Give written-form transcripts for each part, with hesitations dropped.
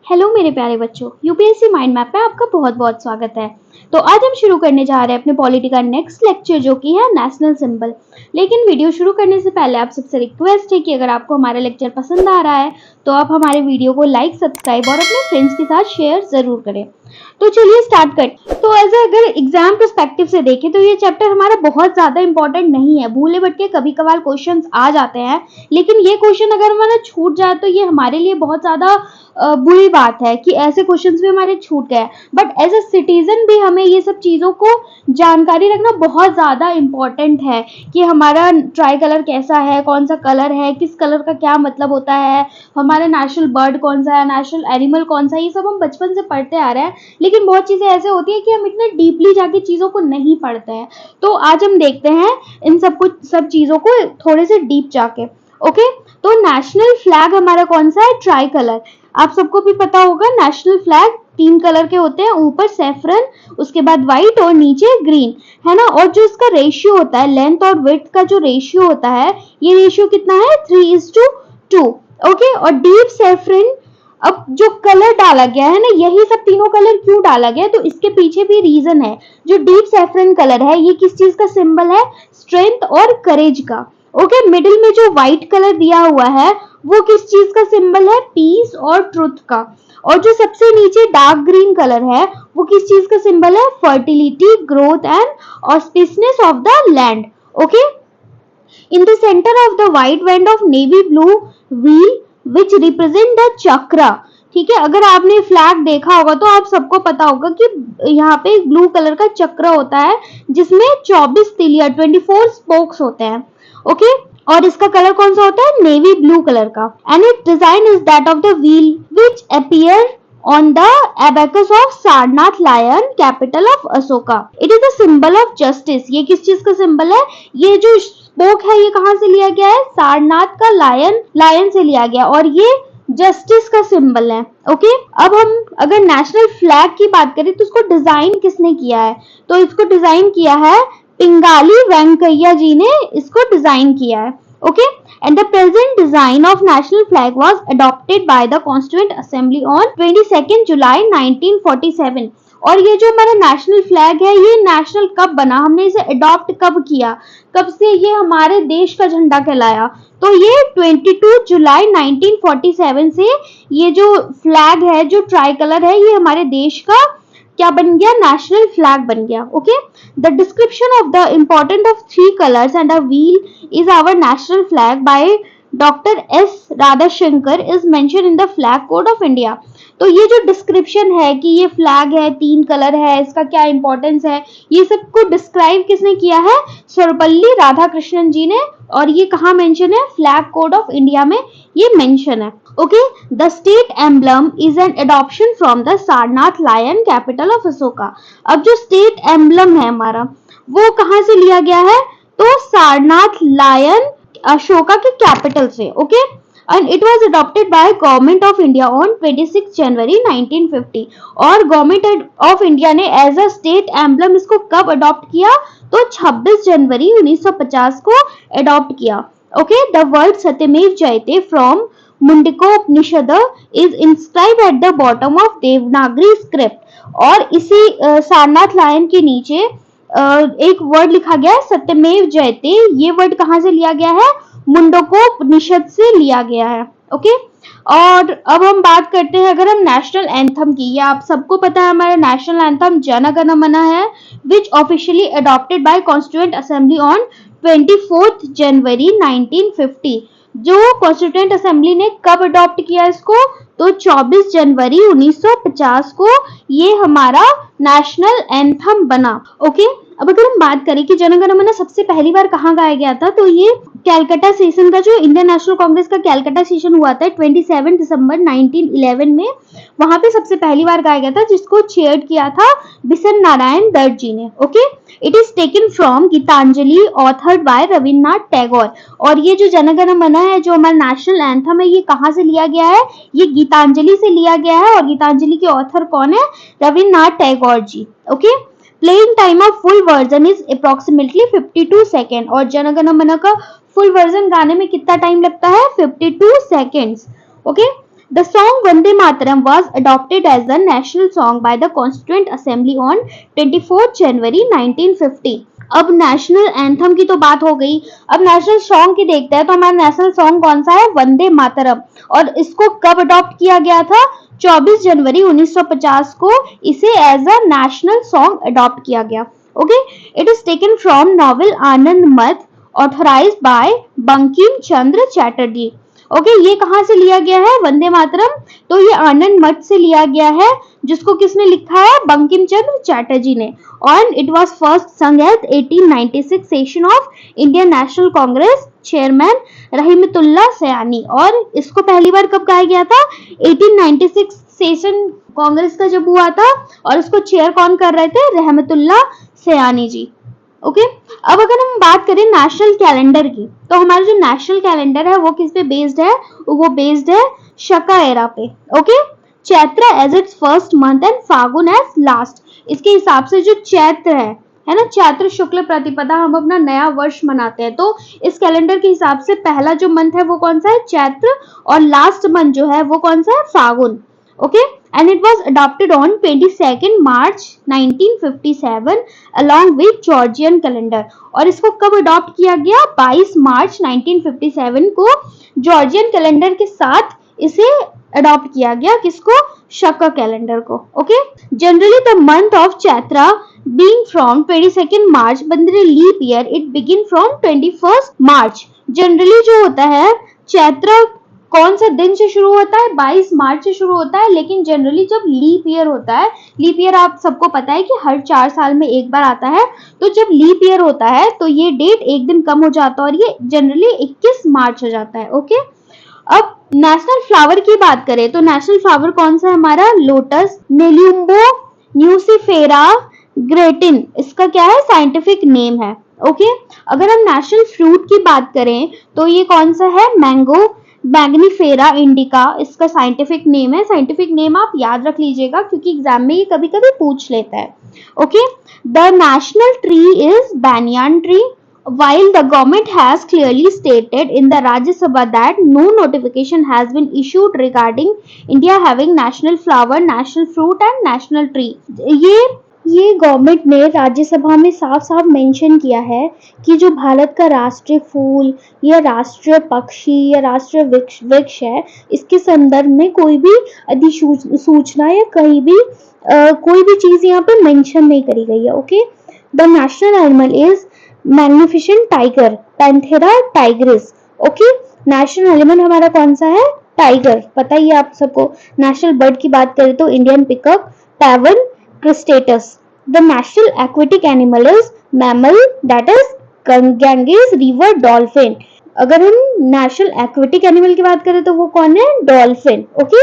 Hello मेरे प्यारे बच्चों, यूपीएससी माइंड मैप में आपका बहुत बहुत स्वागत है। तो आज हम शुरू करने जा रहे हैं अपने पॉलिटी का नेक्स्ट लेक्चर जो कि है नेशनल सिंबल। लेकिन वीडियो शुरू करने से पहले आप सबसे रिक्वेस्ट है कि अगर आपको हमारा लेक्चर पसंद आ रहा है तो आप हमारे वीडियो को लाइक, सब्सक्राइब और अपने फ्रेंड्स के साथ शेयर जरूर करें। तो चलिए स्टार्ट करते। तो अगर एग्जाम पर्सपेक्टिव से देखें तो ये चैप्टर हमारा बहुत ज्यादा इंपॉर्टेंट नहीं है। भूले भटके कभी कभार क्वेश्चंस आ जाते हैं, लेकिन ये क्वेश्चन अगर हमारा छूट जाए तो ये हमारे लिए बहुत ज्यादा बुरी बात है कि ऐसे क्वेश्चंस भी हमारे छूट गए। बट एज अ सिटीजन भी हमें ये सब चीजों को जानकारी रखना बहुत ज्यादा इम्पोर्टेंट है कि हमारा ट्राई कलर कैसा है, कौन सा कलर है, किस कलर का क्या मतलब होता है, हमारा नेशनल बर्ड कौन सा है, नेशनल एनिमल कौन सा है। ये सब हम बचपन से पढ़ते आ रहे हैं, लेकिन बहुत चीजें ऐसे होती है कि हम इतने डीपली जाके चीजों को नहीं पढ़ते हैं। तो आज हम देखते हैं इन सब चीजों को थोड़े से डीप जाके। ओके, तो नेशनल फ्लैग हमारा कौन सा है? Try colour. आप सबको भी पता होगा नेशनल फ्लैग 3 कलर के होते हैं, ऊपर सैफरन, उसके बाद व्हाइट और नीचे ग्रीन, है ना। और जो इसका रेशियो होता है, लेंथ और विड्थ का जो रेशियो होता है, ये रेशियो कितना है? 3:2। ओके, और डीप सैफरन, अब जो कलर डाला गया है ना, यही सब तीनों कलर क्यों डाला गया, तो इसके पीछे भी रीजन है। जो डीप सैफरन कलर है, ये किस चीज का सिंबल है? स्ट्रेंथ और करेज का। ओके, मिडिल में जो व्हाइट कलर दिया हुआ है वो किस चीज का सिंबल है? पीस और ट्रुथ का। और जो सबसे नीचे डार्क ग्रीन कलर है वो किस चीज का सिंबल है? Fertility, growth and auspiciousness of the land. Okay, in the centre of the white band of navy blue wheel which represent the chakra. ठीक है, अगर आपने फ्लैग देखा होगा तो आप सबको पता होगा कि यहाँ पे एक ब्लू कलर का चक्र होता है जिसमें 24 तिलिया 24 स्पोक्स होते हैं। ओके, और इसका कलर कौन सा होता है? नेवी ब्लू कलर का। And it design is that of the wheel which appear on the abacus of Sarnath lion, capital of Ashoka. It is the symbol of justice. ये किस चीज का सिंबल है? ये जो स्पोक है ये कहां से लिया गया है? सारनाथ का लायन से लिया गया, और ये जस्टिस का सिंबल है। ओके, अब हम अगर नेशनल फ्लैग की बात करें तो इसको डिजाइन किसने किया है? तो इसको डिजाइन किया है पिंगाली वेंकैया जी ने, इसको डिजाइन किया है। Okay, and the present design of national flag was adopted by the Constituent Assembly on 22nd July 1947। और ये जो हमारा नेशनल फ्लैग है ये नेशनल कब बना, हमने इसे अडॉप्ट कब किया, कब से ये हमारे देश का झंडा कहलाया? तो ये 22 जुलाई 1947 से ये जो फ्लैग है, जो ट्राई कलर है, ये हमारे देश का क्या बन गया? नेशनल फ्लैग बन गया। Okay, the description of the important of 3 colours and a wheel is our national flag by doctor S Radhashankar is mention in the flag code of India. तो ये जो डिस्क्रिप्शन है कि ये फ्लैग है, 3 कलर है, इसका क्या इंपॉर्टेंस है, ये सब को डिस्क्राइब किसने किया है? सर्वपल्ली राधाकृष्णन जी ने। और ये कहाँ मेंशन है? फ्लैग कोड ऑफ इंडिया में ये मेंशन है। Okay, the state emblem is an adoption from the Sarnath lion, capital of Ashoka. अब जो स्टेट एम्बलम है हमारा वो कहां से लिया गया है? तो सारनाथ लायन अशोका के कैपिटल से। Okay, and it was adopted by government of India on 26 जनवरी 1950। और गवर्नमेंट ऑफ इंडिया ने एज अ स्टेट एम्बलम इसको कब अडॉप्ट किया? तो 26 जनवरी 1950 को अडॉप्ट किया। Okay, the word Satyameva Jayate from Mundakopanishad is inscribe at the bottom of Devanagari script. और इसी सारनाथ लायन के नीचे एक वर्ड लिखा गया है सत्यमेव जयते। ये वर्ड कहां से लिया गया है? मुंडकोपनिषद से लिया गया है। ओके, और अब हम बात करते हैं अगर हम नेशनल एंथम की। या आप सबको पता है हमारा नेशनल एंथम जन गण मन है, which officially adopted by constituent assembly on 24 January 1950। जो कॉन्स्टिट्यूएंट असेंबली ने कब अडॉप्ट किया इसको? तो 24 जनवरी 1950 को ये हमारा नेशनल एंथम बना। ओके, अब अगर हम बात करें कि जन गण मन सबसे पहली बार कहाँ गाया गया था, तो ये कैलकाटा सेशन का, जो इंडियन नेशनल कांग्रेस का कैलकाटा सेशन हुआ था 27 दिसंबर 1911 में, वहां पे सबसे पहली बार गाया गया था, जिसको चेयर किया था बिशन नारायण दत्त जी ने। Okay, it is taken from Gitanjali authored by Rabindranath Tagore. और ये जो जन गण मन है, जो हमारा नेशनल एंथम है, ये कहाँ से लिया गया है? ये गीतांजलि से लिया गया है। और गीतांजलि के ऑथर कौन है? Rabindranath Tagore ji. Okay, playing time of full version is approximately 52 second. और जन गण मन का फुल वर्जन गाने में कितना टाइम लगता है? 52 seconds. Okay, The song Vande Mataram was adopted as the national song by the Constituent Assembly on 24 January 1950. अब नेशनल एंथम की तो बात हो गई, अब नेशनल सॉन्ग की देखते हैं। तो हमारा नेशनल सॉन्ग कौन सा है? वंदे मातरम। और इसको कब अडॉप्ट किया गया था? 24 जनवरी 1950 को इसे as a national song adopt किया गया। Okay, it is taken from novel Anand Math authorised by Bankim Chandra Chatterjee. Okay, ये कहां से लिया गया है वंदे मातरम? तो ये आनंद मठ से लिया गया है, जिसको किसने लिखा है? बंकिम चंद्र चैटर्जी ने। और it was first sung at 1896 session of Indian National Congress chairman Rahimtulla Sayani. और इसको पहली बार कब गाया गया था? 1896 सेशन कांग्रेस का जब हुआ था, और उसको चेयर कौन कर रहे थे? रहमतुल्लाह सयानी जी। ओके, अब अगर हम बात करें नेशनल कैलेंडर की, तो हमारा जो नेशनल कैलेंडर है वो किस पे बेस्ड है? वो बेस्ड है शका एरा पे। Okay, Chaitra as its first month and Phagun as last. इसके हिसाब से जो चैत्र है ना, चैत्र शुक्ल प्रतिपदा हम अपना नया वर्ष मनाते हैं। तो इस कैलेंडर के हिसाब से पहला जो मंथ है वो कौन सा है? चैत्र। और लास्ट मंथ जो है वो कौन सा है? Phagun. Okay, and it was adopted on 22nd March 1957 along with Georgian calendar। और इसको कब अडॉप्ट किया गया? 22 मार्च 1957 को जॉर्जियन कैलेंडर के साथ इसे अडॉप्ट किया गया। किसको? शका कैलेंडर को। Okay, generally the month of Chaitra being from 22nd March but in the leap year it begin from 21st March। Generally जो होता है चैत्र कौन सा दिन से शुरू होता है? 22 मार्च से शुरू होता है। लेकिन जनरली जब लीप ईयर होता है, लीप ईयर आप सबको पता है कि हर 4 साल में एक बार आता है, तो जब लीप ईयर होता है तो ये डेट एक दिन कम हो जाता है और ये जनरली 21 मार्च हो जाता है। ओके, अब नेशनल फ्लावर की बात करें तो नेशनल फ्लावर कौन सा है हमारा? लोटस नेल्यूम्बो न्यूसिफेरा ग्रेटिन, इसका क्या है? साइंटिफिक नेम है। ओके, अगर हम नेशनल फ्रूट की बात करें तो ये कौन सा है? मैंगो मैग्नीफेरा इंडिका, इसका साइंटिफिक नेम है। साइंटिफिक नेम आप याद रख लीजिएगा क्योंकि एग्जाम में ये कभी कभी पूछ लेता है। Okay, the national tree is banyan tree, while the government has clearly stated in the Rajya Sabha that no notification has been issued regarding India having national flower, national fruit and national tree। ये government ने राज्यसभा में साफ साफ mention किया है कि जो भारत का राष्ट्रीय फूल या राष्ट्रीय पक्षी या राष्ट्रीय वृक्ष है, इसके संदर्भ में कोई भी अधिसूचना या कहीं भी कोई भी चीज यहाँ पे मेंशन नहीं करी गई है। Okay, the national animal is magnificent tiger Panthera Tigris. Okay, national animal हमारा कौन सा है? टाइगर। पता ही है आप सबको। नेशनल बर्ड की बात करें तो Indian peacock Pavo cristatus। The national aquatic animal is mammal, that is Ganges river dolphin। अगर हम नेशनल एक्वेटिक एनिमल की बात करें तो वो कौन है? Dolphin. Okay,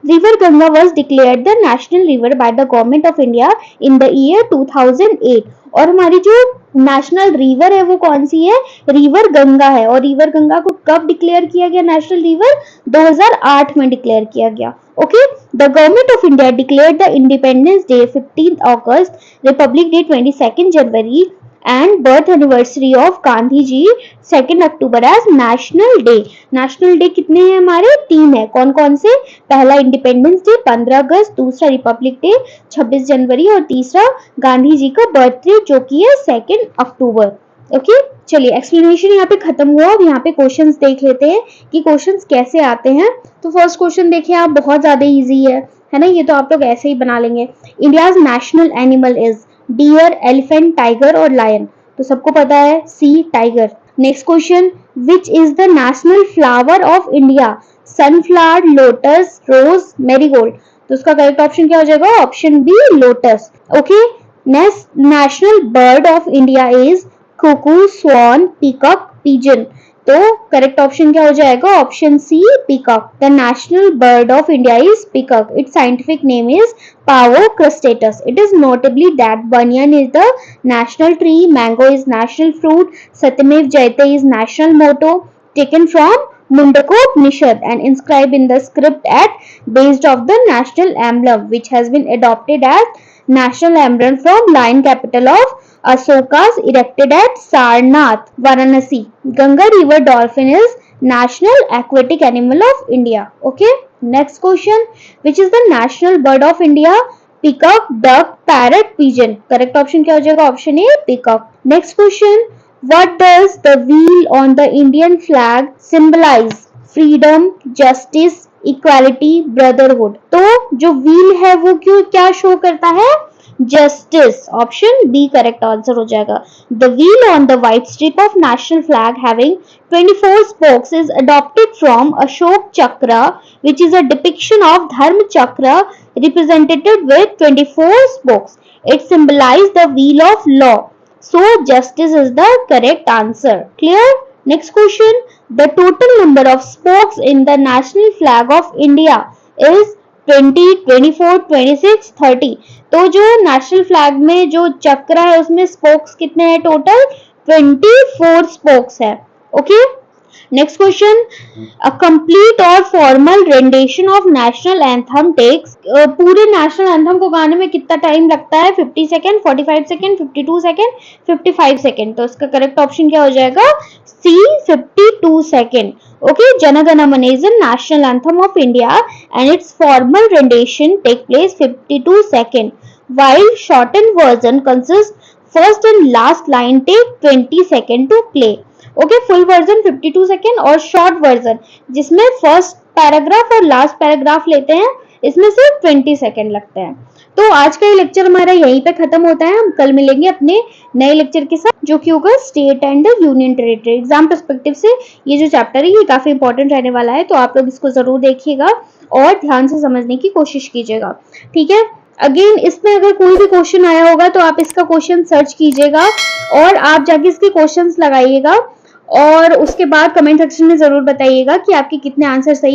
river Ganga was declared the national river by the government of India in the year 2008। और हमारी जो नेशनल रिवर है वो कौन सी है? रिवर गंगा है। और रिवर गंगा को कब डिक्लेयर किया गया नेशनल रिवर? 2008 में डिक्लेयर किया गया। Okay, the government of India declared the independence day 15 August, republic day 22 January and birth anniversary of Gandhi ji 2 October as national day. National day कितने हैं हमारे? 3 है। कौन कौन से? पहला इंडिपेंडेंस डे 15 अगस्त, दूसरा रिपब्लिक डे 26 जनवरी और तीसरा गांधी जी का बर्थडे जो कि है 2 अक्टूबर। ओके, चलिए एक्सप्लेनेशन यहाँ पे खत्म हुआ। अब यहाँ पे क्वेश्चंस देख लेते हैं कि क्वेश्चंस कैसे आते हैं। तो फर्स्ट क्वेश्चन देखिए आप, बहुत ज्यादा इजी है ना, ये तो आप लोग ऐसे ही बना लेंगे। India's national animal is deer, elephant, tiger और लायन। तो सबको पता है C tiger. Next question, which is the national flower of India? Sunflower, lotus, rose, marigold. तो उसका करेक्ट ऑप्शन क्या हो जाएगा? Option B lotus. Okay, national bird of India is cuckoo, swan, peacock, pigeon. तो करेक्ट ऑप्शन क्या हो जाएगा? Option C peacock. The national bird of India is peacock. It's scientific name is Paavo cristatus. It is notably that banyan is the national tree, mango is national fruit, Satyamev Jayate is national motto, taken from Mundaka Upanishad and inscribed in the script at based of the national emblem, which has been adopted as national emblem from lion capital of Ashokas erected at Sarnath, Varanasi. Ganga river dolphin is national aquatic animal of India. Okay. Next question, which is the national bird of India? Peacock, duck, parrot, pigeon. Correct option क्या हो जाएगा? Option A peacock. Next question, what does the wheel on the Indian flag symbolise? Freedom, justice, equality, brotherhood. तो जो wheel है वो क्यों क्या show करता है? Justice. Option B correct answer हो जाएगा। The wheel on the white strip of national flag having 24 spokes is adopted from Ashok Chakra, which is a depiction of Dharma Chakra represented with 24 spokes. It symbolizes the wheel of law. So justice is the correct answer. Clear? Next question. The total number of spokes in the national flag of India is 20, 24, 26, 30. तो जो national flag में जो चक्र है उसमें spokes कितने हैं टोटल? 24 स्पोक्स है। Okay. Next question, a complete और formal rendition of national anthem takes, पूरे नेशनल एंथम को गाने में कितना टाइम लगता है? 50 सेकेंड, 45 सेकेंड, 52 सेकेंड, 55 सेकेंड। तो इसका करेक्ट ऑप्शन क्या हो जाएगा? C 52 second. Okay. Jana Gana Mana is the national anthem of India and its formal rendition take place 52 second, while shortened version consists first and last line take 20 second to play. Okay. Full version 52 second और short version जिसमें first paragraph और last paragraph लेते हैं इसमें सिर्फ 20 second लगते हैं। तो आज का ये लेक्चर हमारा यहीं पे खत्म होता है। हम कल मिलेंगे अपने नए लेक्चर के साथ जो कि होगा state and union territory. Exam perspective से ये जो चैप्टर है ये काफी इंपॉर्टेंट रहने वाला है, तो आप लोग इसको जरूर देखिएगा और ध्यान से समझने की कोशिश कीजिएगा। ठीक है। अगेन इसमें अगर कोई भी क्वेश्चन आया होगा तो आप इसका क्वेश्चन सर्च कीजिएगा और आप जाके इसके क्वेश्चंस लगाइएगा और उसके बाद कमेंट सेक्शन में जरूर बताइएगा कि आपके कितने आंसर सही